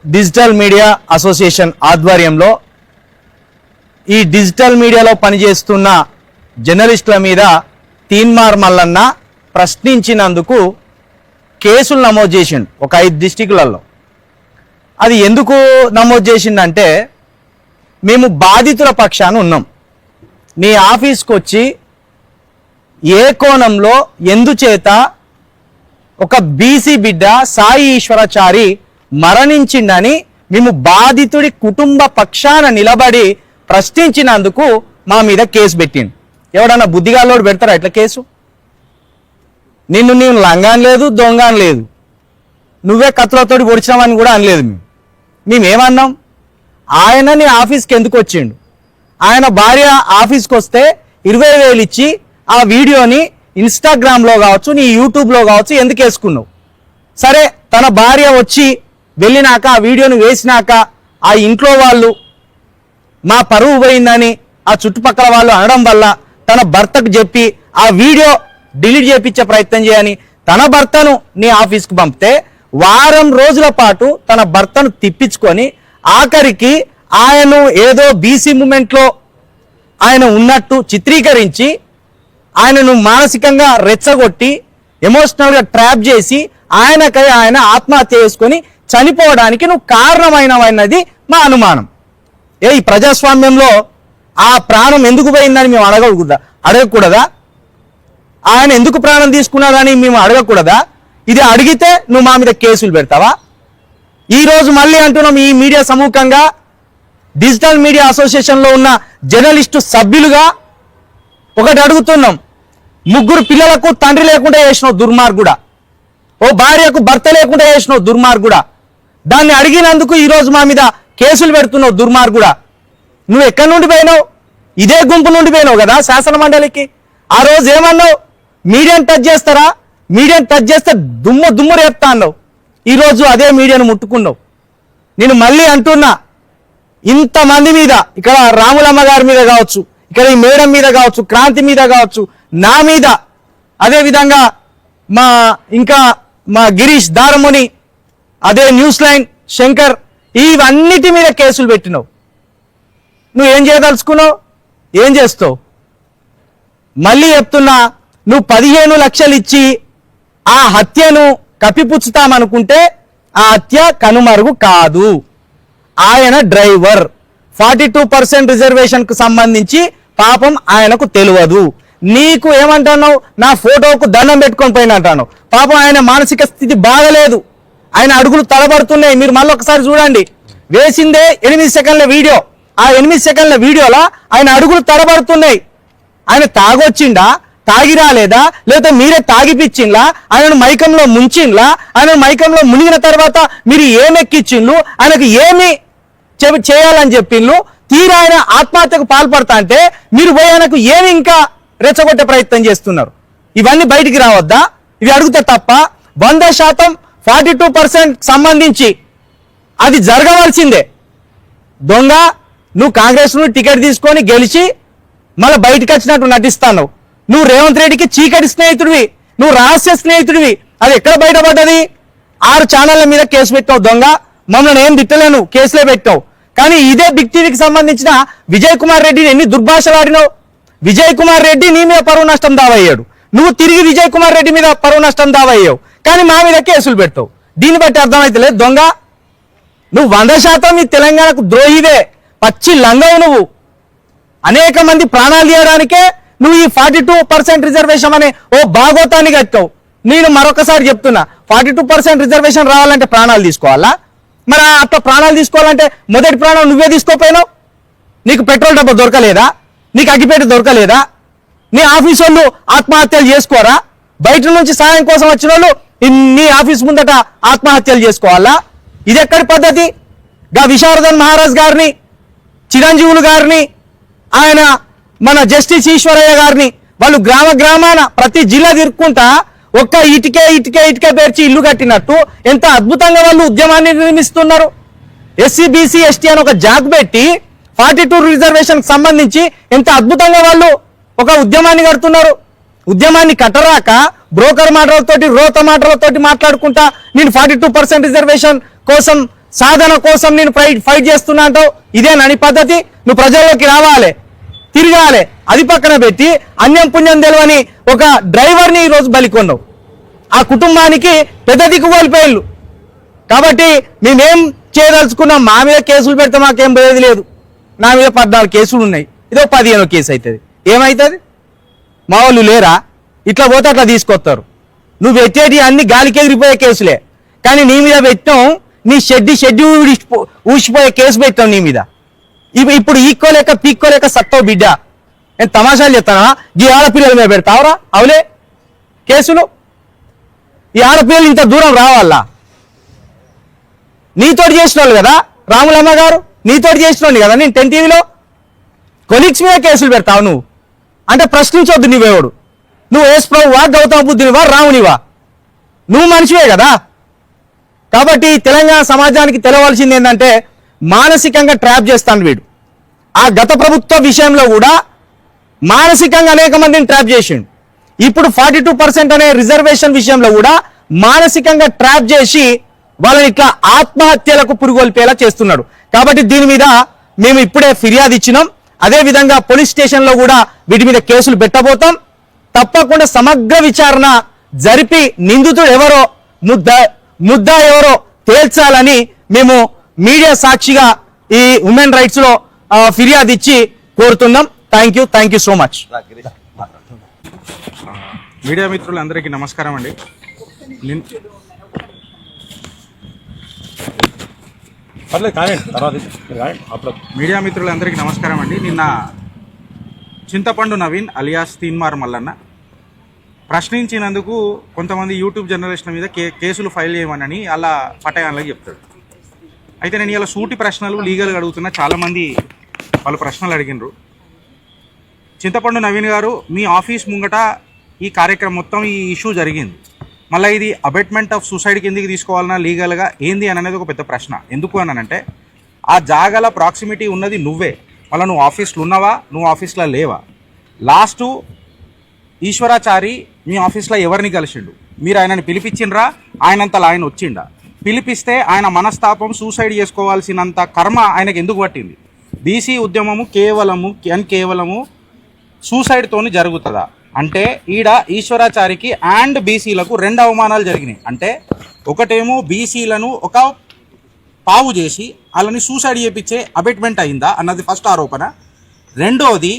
digital media association ఆధ్వర్యంలో ఈ డిజిటల్ మీడియాలో పనిచేస్తున్న జర్నలిస్టుల మీద తీన్మార్ మల్లన్న ప్రశ్నించినందుకు కేసులు నమోదు చేసిండు ఒక 5 డిస్టిక్లలో. అది ఎందుకు నమోదు చేసిందంటే, మేము బాధితుల పక్షాన ఉన్నాం. మీ ఆఫీస్కి వచ్చి ఏ కోణంలో ఎందుచేత ఒక బీసీ బిడ్డ సాయి ఈశ్వరాచారి మరణించిందని మేము బాధితుడి కుటుంబ పక్షాన నిలబడి ప్రశ్నించినందుకు మా మీద కేసు పెట్టిండు. ఎవడన్నా బుద్ధిగాలోడు పెడతారా ఇట్లా కేసు? నేను లంగాన్ లేదు, దొంగని లేదు, నువ్వే కత్తులతోటి పొడిచినామని కూడా అనలేదు. మేమేమన్నాం? ఆయన నీ ఆఫీస్కి ఎందుకు వచ్చిండు? ఆయన భార్య ఆఫీస్కి వస్తే 20,000 ఇచ్చి ఆ వీడియోని ఇన్స్టాగ్రామ్లో కావచ్చు, నీ యూట్యూబ్లో కావచ్చు ఎందుకు వేసుకున్నావు? సరే, తన భార్య వచ్చి వెళ్ళినాక ఆ వీడియోని వేసినాక ఆ ఇంట్లో వాళ్ళు మా పరువు పోయిందని ఆ చుట్టుపక్కల వాళ్ళు అనడం వల్ల తన భర్తకు చెప్పి ఆ వీడియో డిలీట్ చేయించే ప్రయత్నం చేయని తన భర్తను నీ ఆఫీస్కి పంపితే వారం రోజుల పాటు తన భర్తను తిప్పించుకొని ఆఖరికి ఆయన్ను ఏదో బీసీ మూమెంట్లో ఆయన ఉన్నట్టు చిత్రీకరించి ఆయనను మానసికంగా రెచ్చగొట్టి ఎమోషనల్గా ట్రాప్ చేసి ఆయనకై ఆయన ఆత్మహత్య చేసుకొని చనిపోవడానికి నువ్వు కారణమైనది మా అనుమానం. ఈ ప్రజాస్వామ్యంలో ఆ ప్రాణం ఎందుకు పోయిందని మేము అడగకూడదా? ఆయన ఎందుకు ప్రాణం తీసుకున్నాడని మేము అడగకూడదా? ఇది అడిగితే నువ్వు మా మీద కేసులు పెడతావా? ఈరోజు మళ్ళీ అంటున్నాం, ఈ మీడియా సమూహంగా డిజిటల్ మీడియా అసోసియేషన్లో ఉన్న జర్నలిస్టు సభ్యులుగా ఒకటి అడుగుతున్నాం. 3 పిల్లలకు తండ్రి లేకుండా చేసినావు దుర్మార్గుడా, ఓ భార్యకు భర్త లేకుండా చేసినావు దుర్మార్గుడా. దాన్ని అడిగినందుకు ఈరోజు మా మీద కేసులు పెడుతున్నావు దుర్మార్గుడా. నువ్వు ఎక్కడి నుండి పోయినావు? ఇదే గుంపు నుండి పోయినావు కదా శాసన మండలికి. ఆ రోజు ఏమన్నావు? మీడియాని టచ్ చేస్తారా? మీడియాని టచ్ చేస్తే దుమ్ము రేపుతా అన్నావు. ఈరోజు అదే మీడియాను ముట్టుకున్నావు. నేను మళ్ళీ అంటున్నా, ఇంతమంది మీద, ఇక్కడ రాములమ్మ గారి మీద కావచ్చు, ఇక్కడ ఈ మేడం మీద కావచ్చు, క్రాంతి మీద కావచ్చు, నా మీద, అదేవిధంగా మా గిరీష్ దారముని, అదే న్యూస్ లైన్ శంకర్, ఇవన్నిటి మీద కేసులు పెట్టినావు. నువ్వు ఏం చేయదలుచుకున్నావు? ఏం చేస్తావు? మళ్ళీ చెప్తున్నా, నువ్వు 15 లక్షలు ఇచ్చి ఆ హత్యను కప్పిపుచ్చుతామనుకుంటే ఆ హత్య కనుమరుగు కాదు. ఆయన డ్రైవర్, 42% రిజర్వేషన్కు సంబంధించి పాపం ఆయనకు తెలియదు. నీకు ఏమంటున్నావు? నా ఫోటోకు దండం పెట్టుకొని పోయిన అంటాను. పాపం ఆయన మానసిక స్థితి బాగలేదు, ఆయన అడుగులు తడబడుతున్నాయి. మీరు మళ్ళీ ఒకసారి చూడండి, వేసిందే 8 సెకండ్ల వీడియో. ఆ 8 సెకండ్ల వీడియోలో ఆయన అడుగులు తడబడుతున్నాయి. ఆయన తాగొచ్చిండా, తాగి రాలేదా, లేకపోతే మీరే తాగిపిచ్చిండ్లా, ఆయనను మైకంలో ముంచిండ్లా, ఆయన మైకంలో మునిగిన తర్వాత మీరు ఏమెక్కిచ్చిండ్లు, ఆయనకు ఏమి చేయాలని చెప్పిండ్లు, తీరా ఆయన ఆత్మహత్యకు పాల్పడతా అంటే మీరు పోయి ఆయనకు ఏమి ఇంకా రెచ్చగొట్టే ప్రయత్నం చేస్తున్నారు. ఇవన్నీ బయటికి రావద్దా? ఇవి అడిగితే తప్ప. 100% 42% సంబంధించి అది జరగవలసిందే. దొంగ, నువ్వు కాంగ్రెస్ నుండి టికెట్ తీసుకొని గెలిచి మళ్ళీ బయటకు వచ్చినట్టు నటిస్తాను. నువ్వు రేవంత్ రెడ్డికి చీకటి స్నేహితుడివి, నువ్వు రహస్య స్నేహితుడివి. అది ఎక్కడ బయటపడ్డది? 6 ఛానళ్ల మీద కేసు పెట్టావు దొంగ. మమ్మల్ని ఏం తిట్టలేను, కేసులే పెట్టావు. కానీ ఇదే బిగ్ టీవీకి సంబంధించిన విజయ్ కుమార్ రెడ్డిని ఎన్ని దుర్భాషలు ఆడినావు. విజయ్ కుమార్ రెడ్డి నీ మీద పరువు నష్టం దావా అయ్యాడు, నువ్వు తిరిగి విజయ్ కుమార్ రెడ్డి మీద పరువు నష్టం దావా అయ్యావు. కానీ మా మీద కేసులు పెడతావు. దీన్ని బట్టి అర్థమైతలేదు దొంగ, నువ్వు 100% ఈ తెలంగాణకు ద్రోహివే, పచ్చి లంగవు నువ్వు. అనేక మంది ప్రాణాలు తీయడానికే నువ్వు ఈ 42% రిజర్వేషన్ అనే ఓ భాగోతాన్ని కట్టావు. నేను మరొకసారి చెప్తున్నా, 42% రిజర్వేషన్ రావాలంటే ప్రాణాలు తీసుకోవాలా? మరి అట్లా ప్రాణాలు తీసుకోవాలంటే మొదటి ప్రాణం నువ్వే తీసుకోపోయినావు. నీకు పెట్రోల్ డబ్బా దొరకలేదా? నీకు అగ్గిపేట దొరకలేదా? నీ ఆఫీసు వాళ్ళు ఆత్మహత్యలు చేసుకోరా? బయట నుంచి సాయం కోసం వచ్చిన వాళ్ళు నీ ఆఫీస్ ముందట ఆత్మహత్యలు చేసుకోవాలా? ఇది ఎక్కడి పద్ధతి? గా విశారదన్ మహారాజ్ గారిని, చిరంజీవులు గారిని, ఆయన మన జస్టిస్ ఈశ్వరయ్య గారిని వాళ్ళు గ్రామాన ప్రతి జిల్లా తిరుక్కుంటా ఒక్క ఇటుకే పేర్చి ఇల్లు కట్టినట్టు ఎంత అద్భుతంగా వాళ్ళు ఉద్యమాన్ని నిర్మిస్తున్నారు. ఎస్సీ బీసీ ఎస్టీ అని ఒక జాగ్ పెట్టి 42 రిజర్వేషన్ సంబంధించి ఎంత అద్భుతంగా వాళ్ళు ఒక ఉద్యమాన్ని కడుతున్నారు. ఉద్యమాన్ని కట్టరాక బ్రోకర్ మాటలతోటి, రోత మాటలతోటి మాట్లాడుకుంటా నేను 42% రిజర్వేషన్ కోసం, సాధన కోసం నేను ఫైట్ చేస్తున్నా అంటావు. ఇదేనని పద్ధతి? నువ్వు ప్రజల్లోకి రావాలి, తిరగాలి. అది పక్కన పెట్టి అన్యం పుణ్యం తెలియని ఒక డ్రైవర్ని ఈరోజు బలికొన్నావు. ఆ కుటుంబానికి పెద్ద దిక్కు కోల్పోయిళ్ళు. కాబట్టి మేమేం చేయదలుచుకున్నాం? మా మీద కేసులు పెడితే మాకేం పోయేది లేదు. నా మీద 14 కేసులు ఉన్నాయి, ఇదో 15వ కేసు అవుతుంది. ఏమవుతుంది? మా వాళ్ళు లేరా? ఇట్లా పోతే అట్లా తీసుకొస్తారు. నువ్వు పెట్టేటి అన్ని గాలికి ఎగిరిపోయే కేసులే. కానీ నీ మీద పెట్టాం, నీ షెడ్డి ఊసిపోయే కేసు పెట్టాం నీ మీద. ఇప్పుడు ఈక్కోలేక పీక్కోలేక సత్తావు బిడ్డ. నేను తమాషాలు చెప్తానా? ఈ ఆడపిల్లల మీద పెడతావురా అవులే కేసులు? ఈ ఆడపిల్లలు ఇంత దూరం రావాలా? నీతోటి చేసిన వాళ్ళు కదా రాములమ్మ గారు, నీతోటి చేసిన వాళ్ళు కదా నేను 10 టీవీలో. కొలీగ్స్ మీద కేసులు పెడతావు నువ్వు అంటే ప్రశ్నించొద్దు. నువ్వేవాడు? నువ్వు యేసు ప్రభువా, గౌతమ బుద్ధునివా, రామునివా? నువ్వు మనిషివే కదా. కాబట్టి తెలంగాణ సమాజానికి తెలవాల్సింది ఏంటంటే మానసికంగా ట్రాప్ చేస్తాను వీడు. ఆ గత ప్రభుత్వ విషయంలో కూడా మానసికంగా అనేక మందిని ట్రాప్ చేసిండు. ఇప్పుడు 42% అనే రిజర్వేషన్ విషయంలో కూడా మానసికంగా ట్రాప్ చేసి వాళ్ళని ఇట్లా ఆత్మహత్యలకు పురుగొల్పేలా చేస్తున్నాడు. కాబట్టి దీని మీద మేము ఇప్పుడే ఫిర్యాదు ఇచ్చినాం. అదే విధంగా పోలీస్ స్టేషన్లో కూడా వీటి మీద కేసులు పెట్టబోతాం. తప్పకుండా సమగ్ర విచారణ జరిపి నిందితుడు ఎవరో ముద్దా ఎవరో తేల్చాలని మేము మీడియా సాక్షిగా ఈ ఉమెన్ రైట్స్ లో ఫిర్యాదు ఇచ్చి కోరుతున్నాం. Thank you so much. Media మిత్రులందరికీ నమస్కారం అండి. మీడియా మిత్రులందరికీ నమస్కారం అండి. నిన్న చింతపండు నవీన్ అలియాస్ తీన్మార్ మల్లన్న ప్రశ్నించినందుకు కొంతమంది యూట్యూబ్ జర్నలిస్టుల మీద కేసులు ఫైల్ చేయమని అలా పట్టయాలకు చెప్తాడు. అయితే నేను ఇలా సూటి ప్రశ్నలు లీగల్గా అడుగుతున్నా. చాలామంది వాళ్ళు ప్రశ్నలు అడిగినారు. చింతపండు నవీన్ గారు, మీ ఆఫీస్ ముంగట ఈ కార్యక్రమం మొత్తం ఈ ఇష్యూ జరిగింది. మళ్ళీ ఇది అబెట్మెంట్ ఆఫ్ సూసైడ్ కిందికి తీసుకోవాలన్నా లీగల్గా ఏంది అని అనేది ఒక పెద్ద ప్రశ్న. ఎందుకు అనంటే ఆ జాగాల ప్రాక్సిమిటీ ఉన్నది నువ్వే. మళ్ళీ నువ్వు ఆఫీస్లో ఉన్నావా, నువ్వు ఆఫీస్లో లేవా? లాస్ట్ ఈశ్వరాచారి మీ ఆఫీస్లో ఎవరిని కలిసిండు? మీరు ఆయనని పిలిపించిండ్రా? ఆయనంతలా ఆయన వచ్చిండా? పిలిపిస్తే ఆయన మనస్తాపం సూసైడ్ చేసుకోవాల్సినంత కర్మ ఆయనకు ఎందుకు పట్టింది? బీసీ ఉద్యమము కేవలము సూసైడ్తోని జరుగుతుందా అంటే ఈడ ఈశ్వరాచారికి అండ్ బీసీలకు 2 అవమానాలు జరిగినాయి. అంటే ఒకటేమో బీసీలను ఒక పావు చేసి వాళ్ళని సూసైడ్ చేయించే అబెట్మెంట్ అయిందా అన్నది ఫస్ట్ ఆరోపణ. రెండోది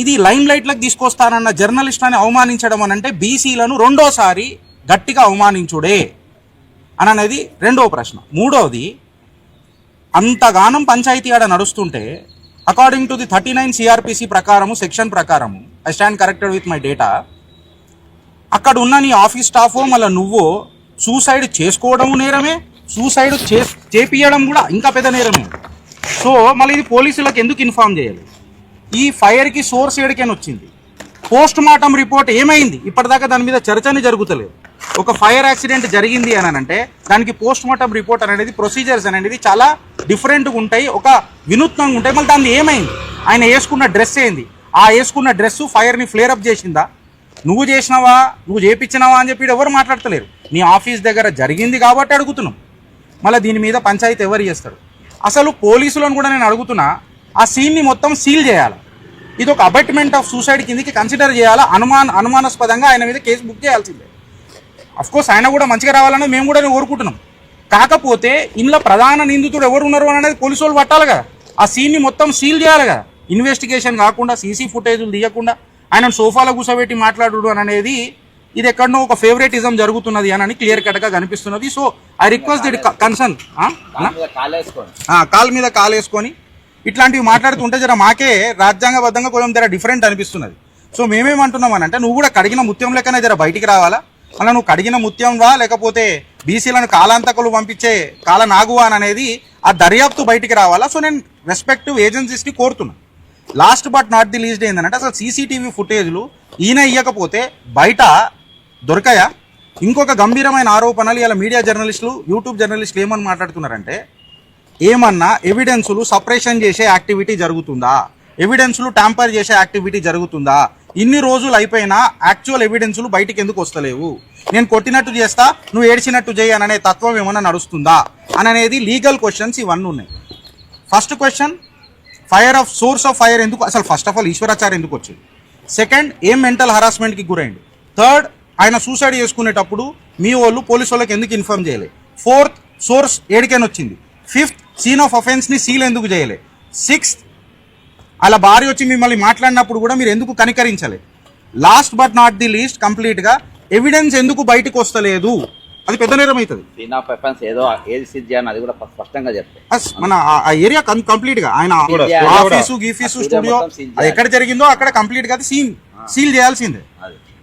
ఇది లైమ్ లైట్లకు తీసుకొస్తానన్న జర్నలిస్ట్ని అవమానించడం అని అంటే బీసీలను రెండోసారి గట్టిగా అవమానించుడే అని అనేది రెండో ప్రశ్న. మూడోది, అంతగానం పంచాయతీ ఆడ నడుస్తుంటే అకార్డింగ్ టు ది 39 CRPC ప్రకారము, సెక్షన్ ప్రకారము, I stand corrected with my data, అక్కడ ఉన్న నీ ఆఫీస్ స్టాఫో మళ్ళీ నువ్వో సూసైడ్ చేసుకోవడం నేరమే, సూసైడ్ చేపియడం కూడా ఇంకా పెద్ద నేరమే. సో మళ్ళీ ఇది పోలీసులకు ఎందుకు ఇన్ఫార్మ్ చేయాలి? ఈ ఫైర్కి సోర్స్ ఏడికైనా వచ్చింది? పోస్ట్ మార్టం రిపోర్ట్ ఏమైంది? ఇప్పటిదాకా దాని మీద చర్చనే జరుగుతలేదు. ఒక ఫైర్ యాక్సిడెంట్ జరిగింది అని అంటే దానికి పోస్ట్ మార్టం రిపోర్ట్ అనేది ప్రొసీజర్స్ అనేది చాలా డిఫరెంట్గా ఉంటాయి, ఒక వినూత్నంగా ఉంటాయి. మళ్ళీ దాన్ని ఏమైంది? ఆయన వేసుకున్న డ్రెస్ ఏంది? ఆ వేసుకున్న డ్రెస్ ఫైర్ని ఫ్లేరప్ చేసిందా? నువ్వు చేసినావా, నువ్వు చేపించినావా అని చెప్పి ఎవరు మాట్లాడతలేరు. నీ ఆఫీస్ దగ్గర జరిగింది కాబట్టి అడుగుతున్నాం. మళ్ళీ దీని మీద పంచాయతీ ఎవరు చేస్తారు? అసలు పోలీసులను కూడా నేను అడుగుతున్నా, ఆ సీన్ని మొత్తం సీల్ చేయాలి. ఇది ఒక అబెట్మెంట్ ఆఫ్ సూసైడ్ కిందకి కన్సిడర్ చేయాలా? అనుమానాస్పదంగా ఆయన మీద కేసు బుక్ చేయాల్సిందే. అఫ్కోర్స్ ఆయన కూడా మంచిగా రావాలని మేము కూడా కోరుకుంటున్నాం. కాకపోతే ఇందులో ప్రధాన నిందితుడు ఎవరు ఉన్నారు అనేది పోలీసు వాళ్ళు పట్టాలి కదా. ఆ సీన్ని మొత్తం సీల్ చేయాలి కదా. ఇన్వెస్టిగేషన్ కాకుండా, సీసీ ఫుటేజ్లు తీయకుండా ఆయన సోఫాలో కూర్చోబెట్టి మాట్లాడు అనేది ఇది ఎక్కడనో ఒక ఫేవరెటిజం జరుగుతున్నది అని క్లియర్ కట్గా కనిపిస్తున్నది. So I request the concern call మీద కాల్ వేసుకొని ఇట్లాంటివి మాట్లాడుతుంటే జర మాకే రాజ్యాంగబద్ధంగా కొంచెం జర డిఫరెంట్ అనిపిస్తున్నది. సో మేమేమంటున్నాం అని అంటే నువ్వు కూడా కడిగిన ముత్యం లెక్కనే జర బయటికి రావాలా. అలా నువ్వు కడిగిన ముత్యం వా లేకపోతే బీసీలను కాలాంతకులు పంపించే కాలనాగువా అనేది ఆ దర్యాప్తు బయటికి రావాలా. సో నేను రెస్పెక్టివ్ ఏజెన్సీస్ని కోరుతున్నా. Last but not the least ఏంటంటే అసలు సీసీటీవీ ఫుటేజ్లు ఈయన ఇవ్వకపోతే బయట దొరకాయా? ఇంకొక గంభీరమైన ఆరోపణలు ఇలా మీడియా జర్నలిస్టులు, యూట్యూబ్ జర్నలిస్టులు ఏమని మాట్లాడుతున్నారంటే, ఏమన్నా ఎవిడెన్సులు సపరేషన్ చేసే యాక్టివిటీ జరుగుతుందా, ఎవిడెన్సులు ట్యాంపర్ చేసే యాక్టివిటీ జరుగుతుందా, ఇన్ని రోజులు అయిపోయినా యాక్చువల్ ఎవిడెన్సులు బయటికి ఎందుకు వస్తలేవు, నేను కొట్టినట్టు చేస్తా నువ్వు ఏడ్చినట్టు చేయి అనే తత్వం ఏమన్నా నడుస్తుందా అని అనేది లీగల్ క్వశ్చన్స్ ఇవన్నీ ఉన్నాయి. First question, source of fire ఎందుకు అసలు? ఫస్ట్ ఆఫ్ ఆల్ ఈశ్వరాచార్య ఎందుకు వచ్చింది? సెకండ్, ఏం మెంటల్ హరాస్మెంట్కి గురైంది? థర్డ్, ఆయన సూసైడ్ చేసుకునేటప్పుడు మీ వాళ్ళు పోలీసు వాళ్ళకి ఎందుకు ఇన్ఫార్మ్ చేయలే? ఫోర్త్, సోర్స్ ఏడికైనా వచ్చింది? ఫిఫ్త్, సీన్ ఆఫ్ అఫెన్స్ని సీల్ ఎందుకు చేయలే? సిక్స్త్, అలా భార్య వచ్చి మిమ్మల్ని మాట్లాడినప్పుడు కూడా మీరు ఎందుకు కనికరించలే? Last but not the least, కంప్లీట్గా ఎవిడెన్స్ ఎందుకు బయటకు వస్తలేదు? అది పెద్ద నేరం అవుతుంది. సీన్ ఆఫ్ ఎఫెన్స్ ఏదో ఏది సీజ్ చేయాలని అది కూడా స్పష్టంగా చెప్తే మన ఆ ఏరియా కంప్లీట్ గా ఆయన ఆఫీసు గీఫీసు స్టూడియో అది ఎక్కడ జరిగిందో అక్కడ కంప్లీట్ గా సీల్ చేయాల్సిందే.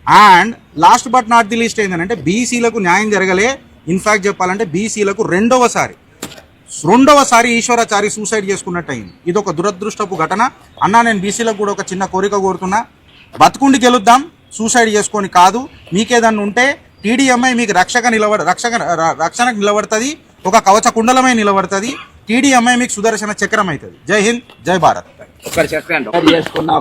And last but not the least ఏంటంటే బీసీలకు న్యాయం జరగలే. ఇన్ఫాక్ట్ చెప్పాలంటే బీసీలకు రెండవసారి ఈశ్వరాచారి సూసైడ్ చేసుకున్నట్టు అయింది. ఇది ఒక దురదృష్టపు ఘటన. అన్నా నేను బీసీలకు కూడా ఒక చిన్న కోరిక కోరుతున్నా, బతుకుండి గెలుద్దాం, సూసైడ్ చేసుకొని కాదు. మీకేదన్నా ఉంటే టీడీఎంఐ మీకు రక్షణకు నిలబడుతుంది, ఒక కవచ కుండలమై నిలబడుతుంది. టీడీఎంఐ మీకు సుదర్శన చక్రం అవుతుంది. జై హింద్, జై భారత్. చేసుకున్న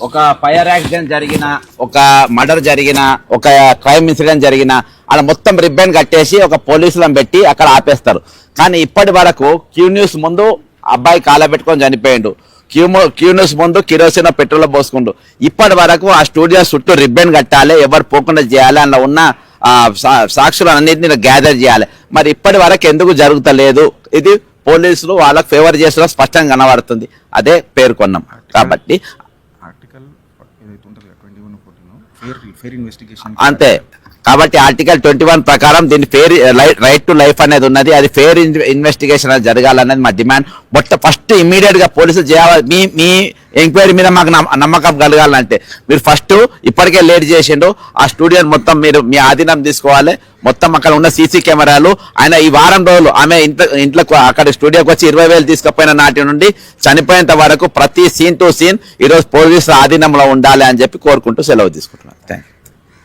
ఒక ఫైర్ యాక్సిడెంట్ జరిగిన, ఒక మర్డర్ జరిగిన, ఒక క్రైమ్ ఇన్సిడెంట్ జరిగిన అలా మొత్తం రిబ్బన్ కట్టేసి ఒక పోలీసులను పెట్టి అక్కడ ఆపేస్తారు. కానీ ఇప్పటి వరకు క్యూ న్యూస్ ముందు అబ్బాయి కాల పెట్టుకొని చనిపోయిండు, క్యూ న్యూస్ ముందు కిరోసిన్ పెట్రోల్ పోసుకుంటూ. ఇప్పటి వరకు ఆ స్టూడియో చుట్టూ రిబ్బన్ కట్టాలి, ఎవరు పోకుండా చేయాలి, అందులో ఉన్న సాక్షులన్నింటినీ గ్యాదర్ చేయాలి. మరి ఇప్పటి వరకు ఎందుకు జరుగుతలేదు? ఇది పోలీసులు వాళ్ళకు ఫేవర్ చేసిన స్పష్టంగా కనబడుతుంది. అదే పేర్కొన్నాం. కాబట్టి అంతే. కాబట్టి ఆర్టికల్ 21 ప్రకారం దీన్ని ఫెయిర్ రైట్ టు లైఫ్ అనేది ఉన్నది. అది ఫెయిర్ ఇన్వెస్టిగేషన్ అనేది జరగాలనేది మా డిమాండ్. ఫస్ట్ ఇమీడియట్ గా పోలీసులు చేయాలి. మీ ఎంక్వైరీ మీద మాకు నమ్మకం కలగాలంటే మీరు ఫస్ట్ ఇప్పటికే లేట్ చేసిండు. ఆ స్టూడియో మొత్తం మీరు మీ ఆధీనం తీసుకోవాలి. మొత్తం అక్కడ ఉన్న సీసీ కెమెరాలు ఆయన ఈ వారం రోజులు ఆమె ఇంట్లో అక్కడ స్టూడియోకి వచ్చి 20,000 తీసుకుపోయిన నాటి నుండి చనిపోయేంత వరకు ప్రతి సీన్ టు సీన్ ఈరోజు పోలీసుల ఆధీనంలో ఉండాలి అని చెప్పి కోరుకుంటూ సెలవు తీసుకుంటున్నాను. Thank you.